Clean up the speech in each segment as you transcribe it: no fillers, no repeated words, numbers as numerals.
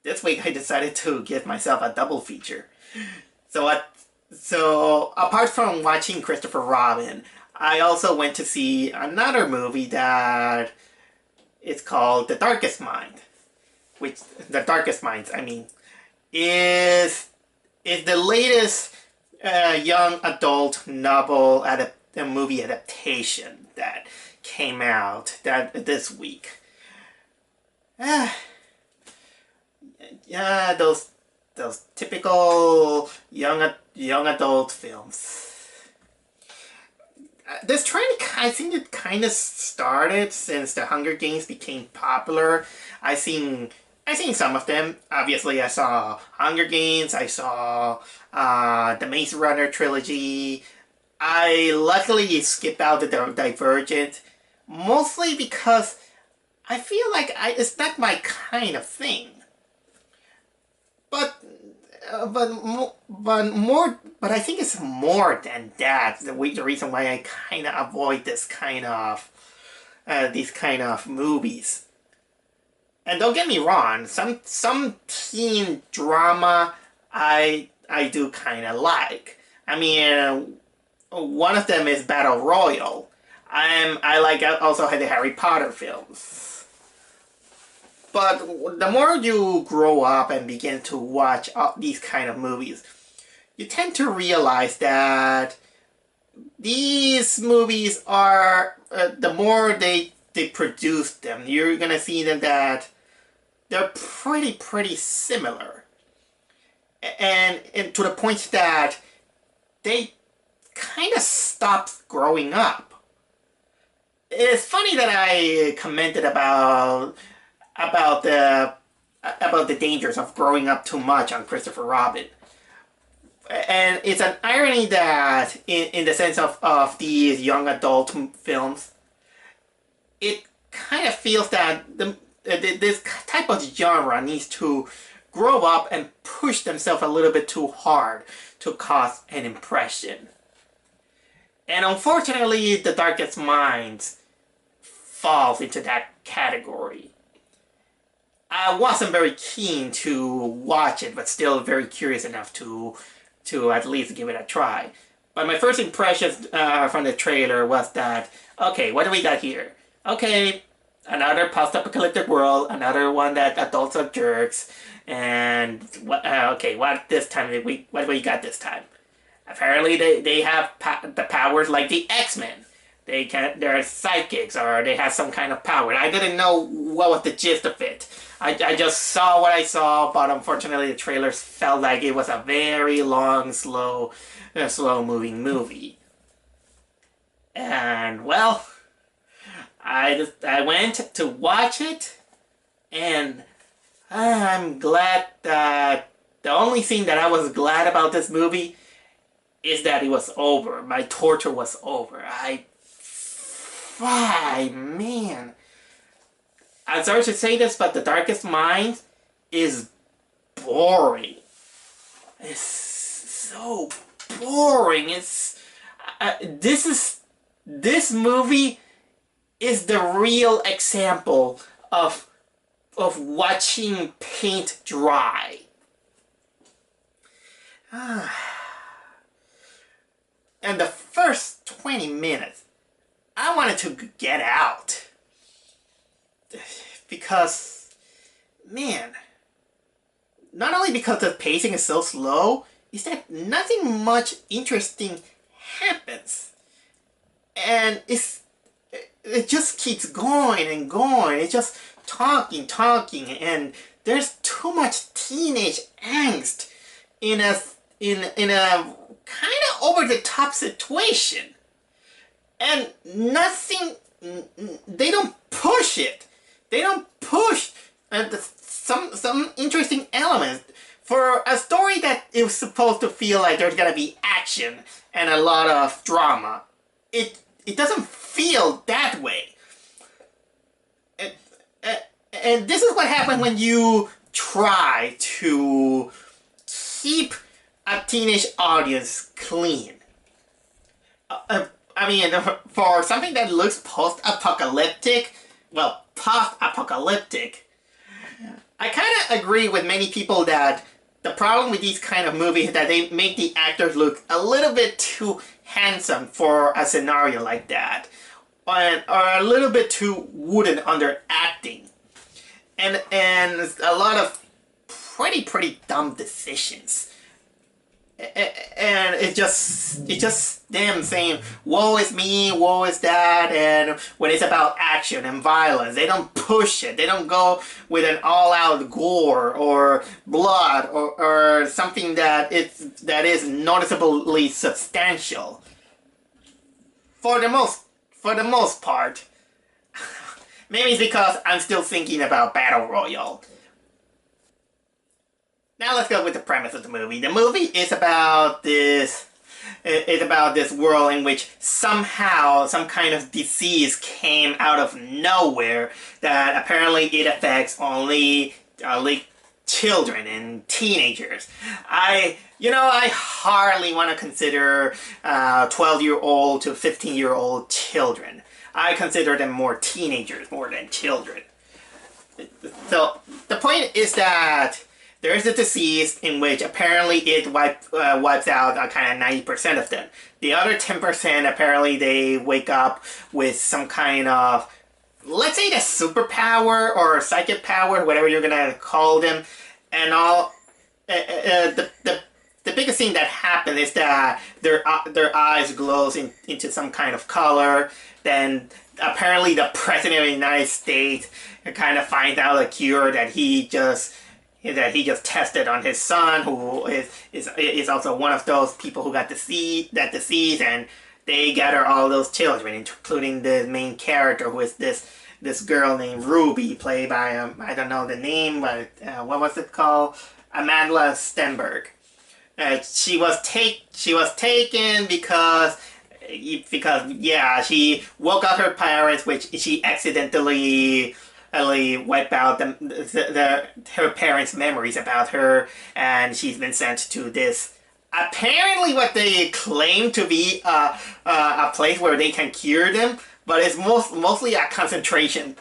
this week I decided to give myself a double feature. So apart from watching Christopher Robin, I also went to see another movie that is called The Darkest Mind. Which The Darkest Minds, I mean, is the latest young adult novel movie adaptation that came out this week. Yeah, those typical young adult films. This trend, I think it kind of started since the Hunger Games became popular. I seen some of them. Obviously, I saw Hunger Games. I saw the Maze Runner trilogy. I luckily skipped out the Divergent, mostly because I feel like it's not my kind of thing. But but I think it's more than that. The reason why I kind of avoid these kind of movies. And don't get me wrong, some teen drama I do kind of like. I mean, one of them is Battle Royale. I like also the Harry Potter films. But the more you grow up and begin to watch these kind of movies, you tend to realize that these movies are the more they produce them, you're gonna see them that they're pretty similar, and to the point that they kind of stopped growing up. It's funny that I commented about the dangers of growing up too much on Christopher Robin. And it's an irony that in the sense of these young adult films, it kind of feels that this type of genre needs to grow up and push themselves a little bit too hard to cause an impression. And unfortunately, The Darkest Minds falls into that category. I wasn't very keen to watch it, but still very curious enough to at least give it a try. But my first impressions from the trailer was that, okay, what do we got here? Okay, another post-apocalyptic world, another one that adults are jerks, and okay, what do we got this time? Apparently, they have the powers like the X-Men. They're psychics, or they have some kind of power. I didn't know what was the gist of it. I just saw what I saw, but unfortunately the trailers felt like it was a very long, slow moving movie. And well, I went to watch it, and I'm glad that the only thing that I was glad about this movie is that it was over. My torture was over. Man. I'm sorry to say this, but The Darkest Mind is boring. It's so boring. This movie is the real example of watching paint dry. And the first 20 minutes, I wanted to get out. Because, man, not only because the pacing is so slow, is that nothing much interesting happens. And it just keeps going and going. It's just talking, and there's too much teenage angst in a kind of over the top situation. And nothing, they don't push it. They don't push some interesting elements. For a story that is supposed to feel like there's gonna be action and a lot of drama, it doesn't feel that way. And this is what happens when you try to keep a teenage audience clean. I mean, for something that looks post-apocalyptic, I kind of agree with many people that the problem with these kind of movies is that they make the actors look a little bit too handsome for a scenario like that, or a little bit too wooden on their acting, and a lot of pretty dumb decisions. And it's just them saying woe is me, woe is that. And when it's about action and violence, they don't push it, they don't go with an all-out gore or blood, or something that is noticeably substantial for the most part. Maybe it's because I'm still thinking about Battle Royale. Now let's go with the premise of the movie. The movie is about this world in which somehow some kind of disease came out of nowhere that apparently it affects only children and teenagers. I hardly want to consider 12-year-old to 15-year-old children. I consider them more teenagers more than children. So the point is that there is a disease in which apparently it wipes out kind of 90% of them. The other 10% apparently they wake up with some kind of, let's say, the superpower or psychic power, whatever you're gonna call them, and all. The biggest thing that happens is that their eyes glows into some kind of color. Then apparently the president of the United States kind of finds out a cure that he just tested on his son, who is also one of those people who got that disease, and they gather all those children, including the main character, who is this girl named Ruby, played by I don't know the name, but what was it called? Amanda Stenberg. She was taken because yeah, she woke up her parents, which she accidentally wipe out her parents' memories about her, and she's been sent to this, apparently what they claim to be a place where they can cure them, but it's mostly a concentration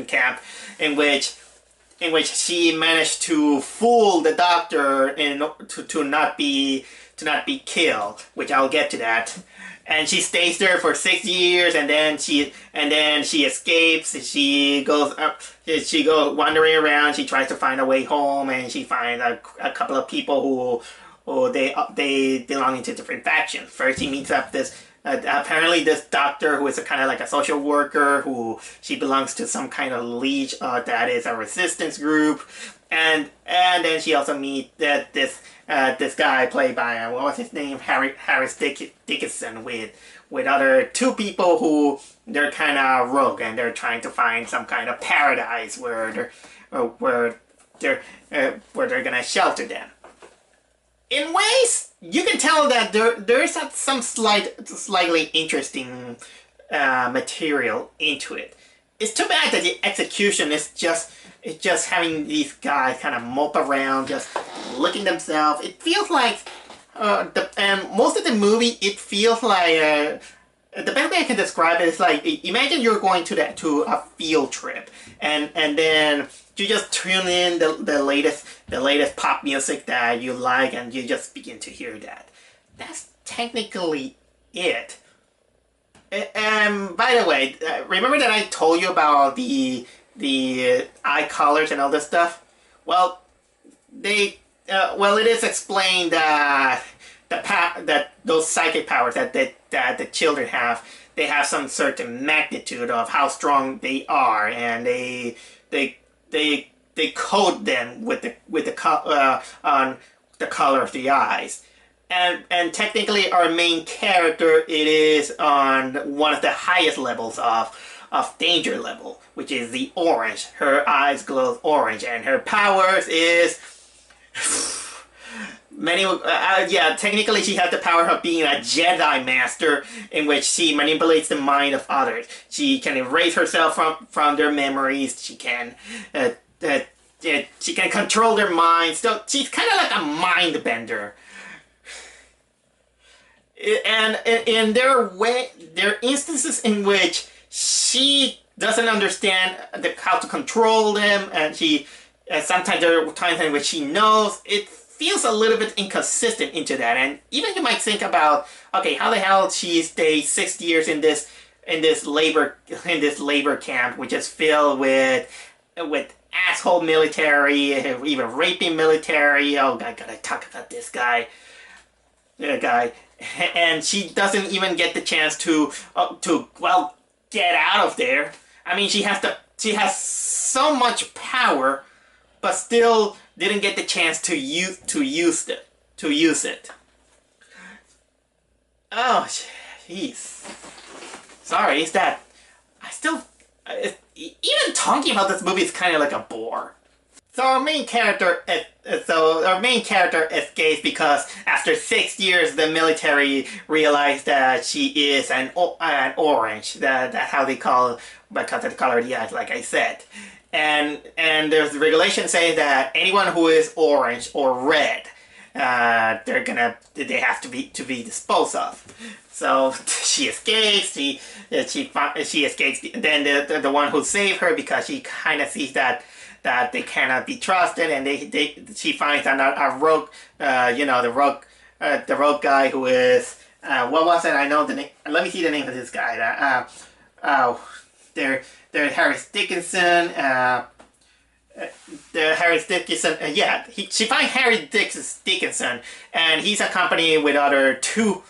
camp in which she managed to fool the doctor to not be killed, which I'll get to that. And she stays there for 6 years, and then she escapes. She goes wandering around. She tries to find a way home, and she finds a couple of people who they belong to different factions. First, she meets up this apparently this doctor who is a kind of like a social worker, who she belongs to some kind of league that is a resistance group, and then she also meets this guy played by what was his name, Harris Dickinson, with other two people who they're kind of rogue, and they're trying to find some kind of paradise where they're gonna shelter them. In ways, you can tell that there is some slightly interesting material into it. It's too bad that the execution is just having these guys kind of mope around, just licking themselves. It feels like and most of the movie, it feels like the best way I can describe it is like, imagine you're going to a field trip, and then you just tune in the latest pop music that you like, and you just begin to hear that. That's technically it. And by the way, remember that I told you about the eye colors and all this stuff? Well, it is explained that that those psychic powers that the children have, they have some certain magnitude of how strong they are, and they code them with the on the color of the eyes. And technically, our main character, it is on one of the highest levels of danger level, which is the orange. Her eyes glow orange, and her powers is technically she has the power of being a Jedi Master, in which she manipulates the mind of others. She can erase herself from their memories. She can control their minds. So she's kind of like a mind bender. And in there are instances in which she doesn't understand how to control them, and she sometimes there are times in which she knows. It feels a little bit inconsistent into that, and even you might think about, okay, how the hell she stayed 6 years in this labor camp, which is filled with asshole military, even raping military. Oh, I gotta talk about this guy, and she doesn't even get the chance to well, get out of there. I mean, she has so much power, but still didn't get the chance to use it. Oh, jeez. Sorry, is that I still even talking about this movie is kind of like a bore. So our main character escapes because after 6 years, the military realized that she is an orange. That's how they call because of the color of the eyes, like I said. And there's regulations saying that anyone who is orange or red, they have to be disposed of. So she escapes. She escapes. Then the one who saved her, because she kind of sees that they cannot be trusted, and she finds a rogue, the rogue guy who is what was it? I know the name. Let me see the name of this guy. They're Harris Dickinson. She finds Harry Dickinson, and he's accompanied with other two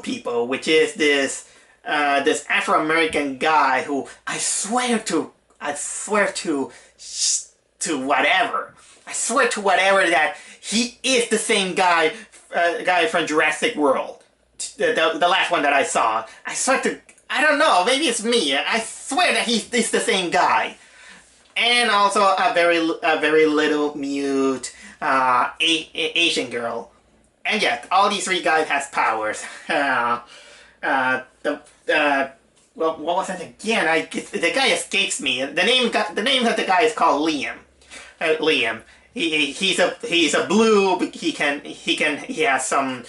people, which is this Afro-American guy who I swear to whatever. I swear to whatever that he is the same guy from Jurassic World, the last one that I saw. I swear to, I don't know, maybe it's me. I swear that he's the same guy. And also a very little mute Asian girl. And yet, all these three guys has powers. Well, what was that again? The guy escapes me. The name of the guy is called Liam. Liam. He's a blue. He has some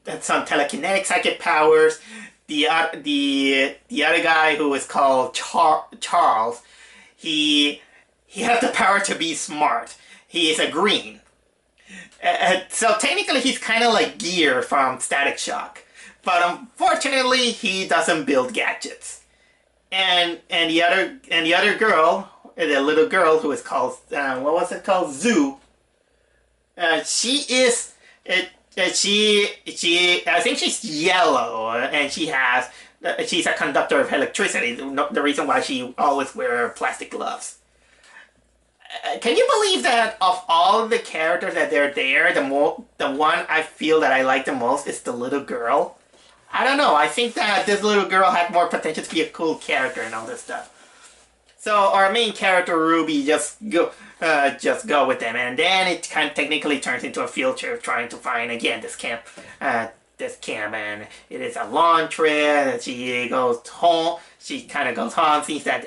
telekinetic psychic powers. The other guy, who is called Charles, he has the power to be smart. He is a green. So technically he's kind of like Gear from Static Shock. But unfortunately he doesn't build gadgets. And the other girl, the little girl who is called what was it called? Zoo. She I think she's yellow, and she's a conductor of electricity. The reason why she always wears plastic gloves. Can you believe that of all the characters that they're there, the one I feel that I like the most is the little girl? I don't know. I think that this little girl had more potential to be a cool character and all this stuff. So our main character Ruby just go with them, and then it kind of technically turns into a field trip trying to find again this camp, and it is a long trip. And she goes home. She kind of goes home, sees that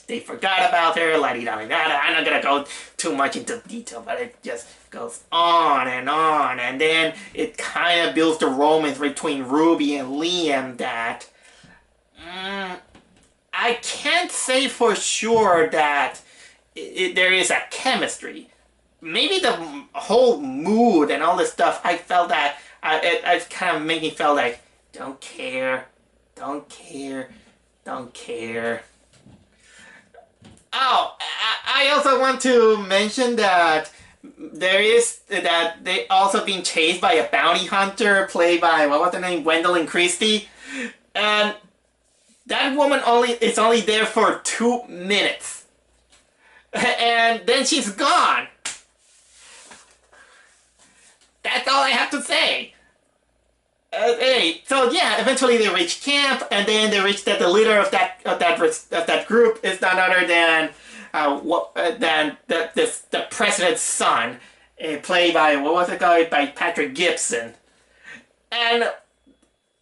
they forgot about her. La di da da. I'm not gonna go too much into detail, but it just goes on, and then it kind of builds the romance between Ruby and Liam that I can't say for sure that there is a chemistry. Maybe the whole mood and all this stuff, I felt that it kind of made me feel like don't care. Oh, I also want to mention that they also being chased by a bounty hunter played by, what was her name, Gwendolyn Christie, and that woman is only there for 2 minutes, and then she's gone. That's all I have to say. So yeah, eventually they reach camp, and then they reach that the leader of that group is none other than the president's son, played by, what was it called, by Patrick Gibson, and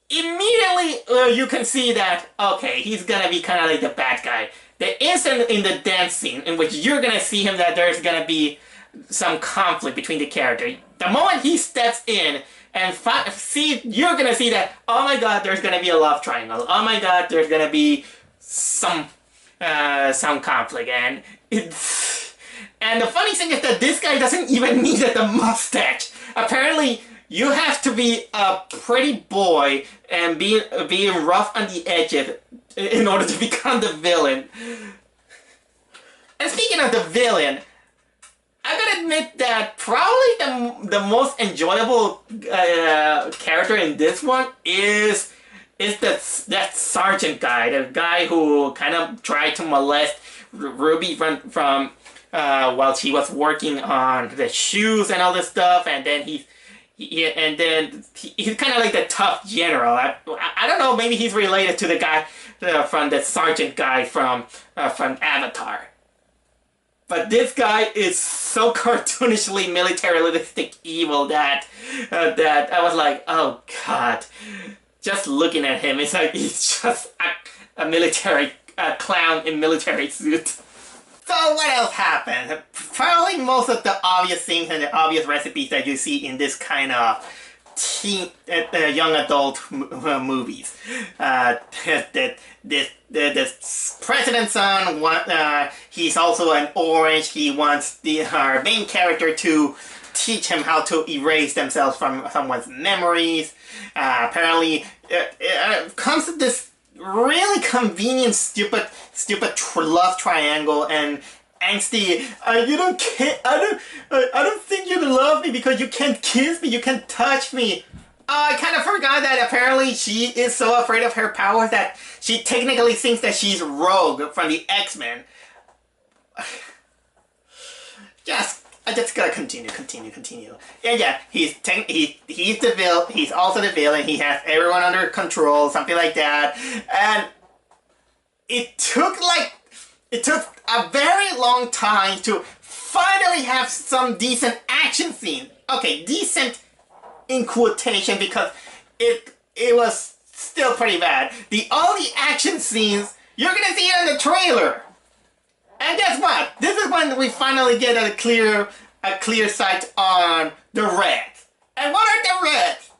immediately you can see that okay, he's gonna be kind of like the bad guy. The instant in the dance scene in which you're gonna see him that there's gonna be some conflict between the character. The moment he steps in and you're gonna see that, oh my god, there's gonna be a love triangle. Oh my god, there's gonna be some some conflict, and it's and the funny thing is that this guy doesn't even need the mustache. Apparently, you have to be a pretty boy and being rough on the edges in order to become the villain. And speaking of the villain, I gotta admit that probably the most enjoyable character in this one is that sergeant guy, the guy who kind of tried to molest Ruby from while she was working on the shoes and all this stuff, and then he's kind of like the tough general. I don't know, maybe he's related to the guy from the sergeant guy from Avatar. But this guy is so cartoonishly militaristic evil that I was like, oh god. Just looking at him, it's like he's just a military clown in military suit. So what else happened? Probably most of the obvious things and the obvious recipes that you see in this kind of teen, young adult movies. This president's son, he's also an orange. He wants our main character to teach him how to erase themselves from someone's memories. Apparently, it comes to this really convenient, stupid love triangle, and angsty. You don't care. I don't think you love me because you can't kiss me. You can't touch me. I kind of forgot that apparently she is so afraid of her powers that she technically thinks that she's Rogue from the X-Men. I just gotta continue. And yeah, he's the villain. He's also the villain. He has everyone under control, something like that. And it took a very long time to finally have some decent action scenes. Okay, decent in quotation because it was still pretty bad. The only action scenes you're gonna see in the trailer. And guess what? This is when we finally get a clear sight on the Reds. And what are the Reds?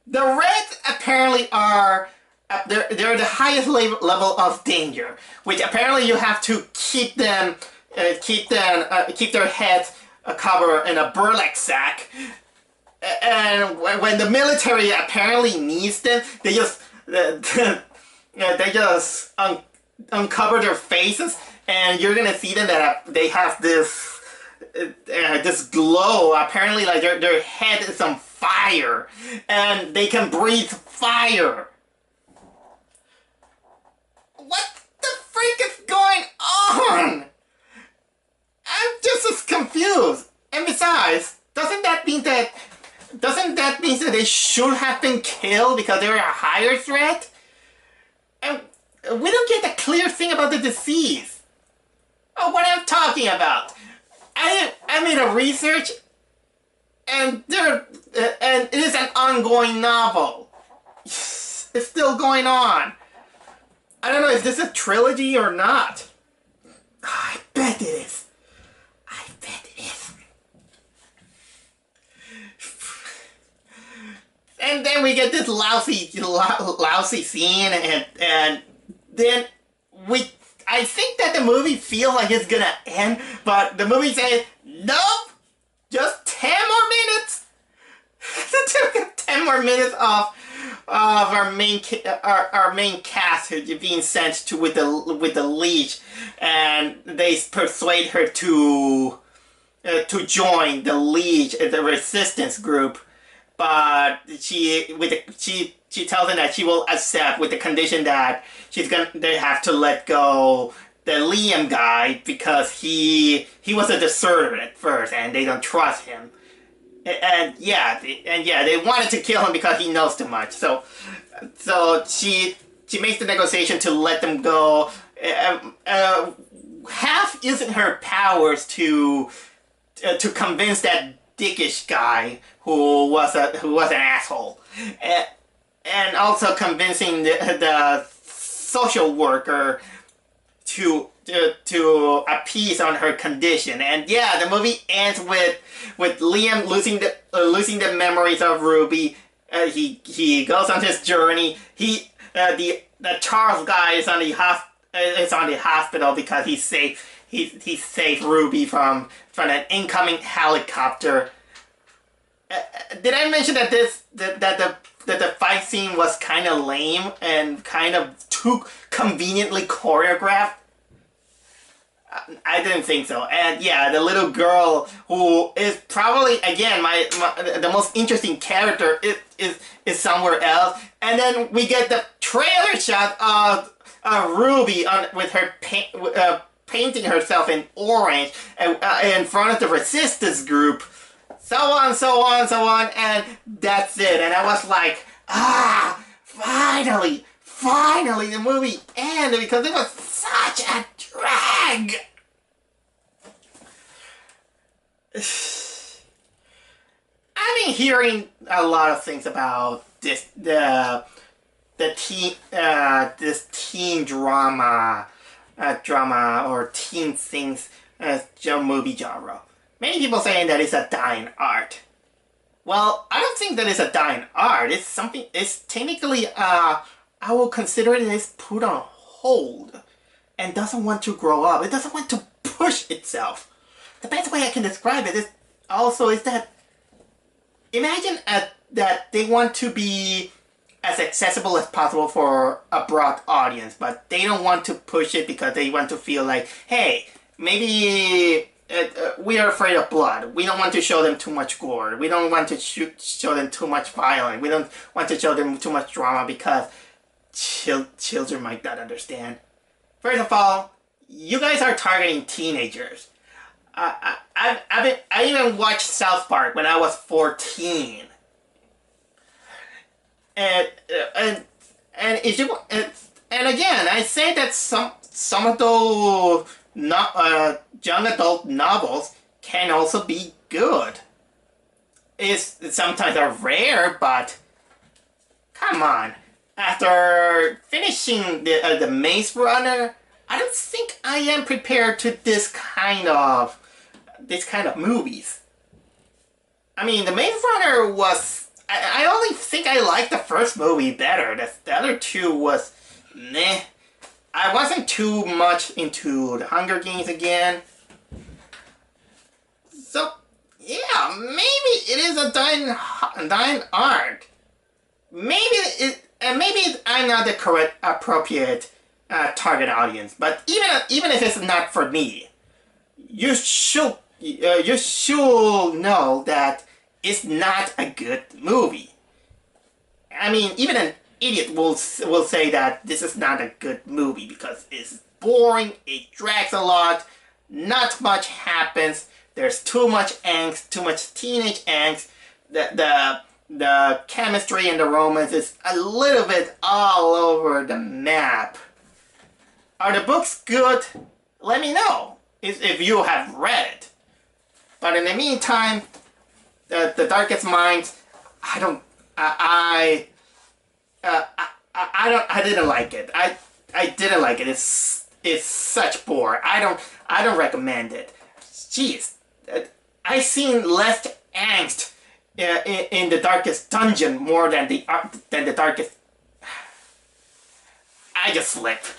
The Reds apparently are they're the highest level of danger, which apparently you have to keep their heads covered in a burlap sack. And when the military apparently needs them, they just uncover their faces. And you're gonna see them that they have this glow. Apparently, like their head is on fire, and they can breathe fire. What the freak is going on? I'm just as confused. And besides, doesn't that mean that they should have been killed because they're a higher threat? And we don't get the clear thing about the disease. Oh, what I'm talking about. I made a research, and it is an ongoing novel. It's still going on. I don't know if this is a trilogy or not. I bet it is. And then we get this lousy scene, and then I think that the movie feels like it's gonna end, but the movie says, nope, just 10 more minutes. It took 10 more minutes of our main cast being sent to with the leech, and they persuade her to join the leech, the resistance group, but she tells them that she will accept with the condition that they have to let go the Liam guy because he was a deserter at first and they don't trust him. And they wanted to kill him because he knows too much. So she makes the negotiation to let them go. Half using her powers to convince that dickish guy who was an asshole, and also convincing the social worker to appease on her condition. And yeah, the movie ends with Liam losing the memories of Ruby. He goes on his journey. The Charles guy is on the is on the hospital because he saved Ruby from an incoming helicopter. Did I mention that the fight scene was kind of lame and kind of too conveniently choreographed? I didn't think so. And yeah, the little girl who is probably again the most interesting character is somewhere else. And then we get the trailer shot of Ruby with her painting herself in orange in front of the resistance group. So on, so on, so on, and that's it. And I was like, finally the movie ended because it was such a drag. I've been hearing a lot of things about this this teen drama or teen things movie genre. Many people saying that it's a dying art. Well, I don't think that it's a dying art. It's something. It's technically I will consider it as put on hold and doesn't want to grow up. It doesn't want to push itself. The best way I can describe it is that imagine that they want to be as accessible as possible for a broad audience, but they don't want to push it because they want to feel like, hey, maybe we are afraid of blood. We don't want to show them too much gore. We don't want to show them too much violence. We don't want to show them too much drama because children might not understand. First of all, you guys are targeting teenagers. I even watched South Park when I was 14. And if you and again, I say that some of those young adult novels can also be good. It's sometimes are rare, but come on. After finishing the Maze Runner, I don't think I am prepared to this kind of movies. I mean, the Maze Runner was. I only think I liked the first movie better. The other two was meh. I wasn't too much into the Hunger Games again. So, yeah, maybe it is a dying art. Maybe I'm not the correct, appropriate target audience. But even if it's not for me, you should know that it's not a good movie. I mean, even an idiot will say that this is not a good movie because it's boring, it drags a lot, not much happens, there's too much angst, too much teenage angst, the chemistry and the romance is a little bit all over the map. Are the books good? Let me know if you have read it. But in the meantime, the Darkest Minds, I didn't like it. I didn't like it. It's such bore. I don't recommend it. Jeez, I seen less angst in the Darkest Dungeon more than the Darkest. I just slipped.